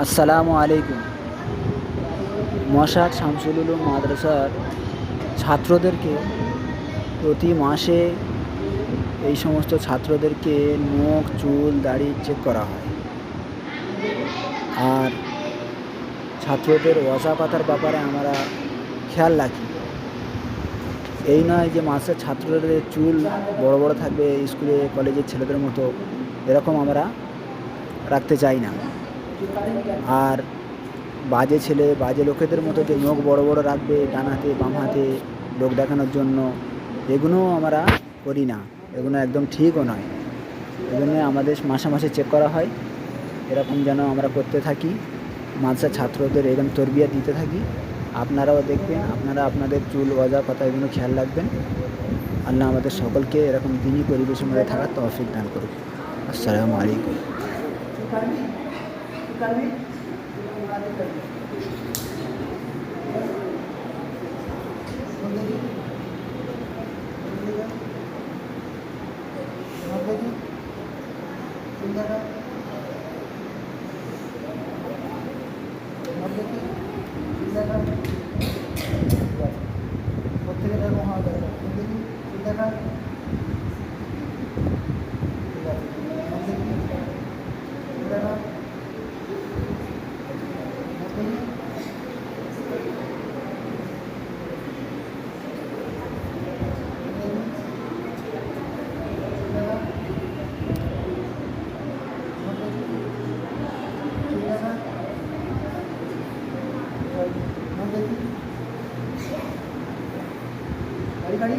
আসসালামু আলাইকুম। মশার শামসুল উলুম মাদ্রাসার ছাত্রদেরকে প্রতি মাসে এই সমস্ত ছাত্রদেরকে নখ, চুল, দাড়ি চেক করা হয়। আর ছাত্রদের ওয়াজা পাতার ব্যাপারে আমরা খেয়াল রাখি। এই নয় যে মাসের ছাত্রদের চুল বড় বড় থাকবে স্কুলে কলেজের ছেলেদের মতো, এরকম আমরা রাখতে চাই না। আর বাজে লোকেদের মতো যে নখ বড় বড় রাখবে ডান হাতে বাম হাতে লোক দেখানোর জন্য, এগুলোও আমরা করি না। এগুলো একদম ঠিকও নয়। এজন্য আমাদের মাসে মাসে চেক করা হয়। এরকম যেন আমরা করতে থাকি, মাদ্রাসার ছাত্রদের এরকম তরবিয়ত দিতে থাকি। আপনারাও দেখবেন, আপনারা আপনাদের চুল ওয়াজা পাতা এগুলো খেয়াল রাখবেন। আল্লাহ আমাদের সকলকে এরকম দিনই পরিবেশের মধ্যে থাকার তৌফিক দান করুক। আসসালামু আলাইকুম। প্রত্যেকের এরকম হওয়া দরকার। দেখি দেখা ঠিক আছে, দেখা গাড়ি গাড়ি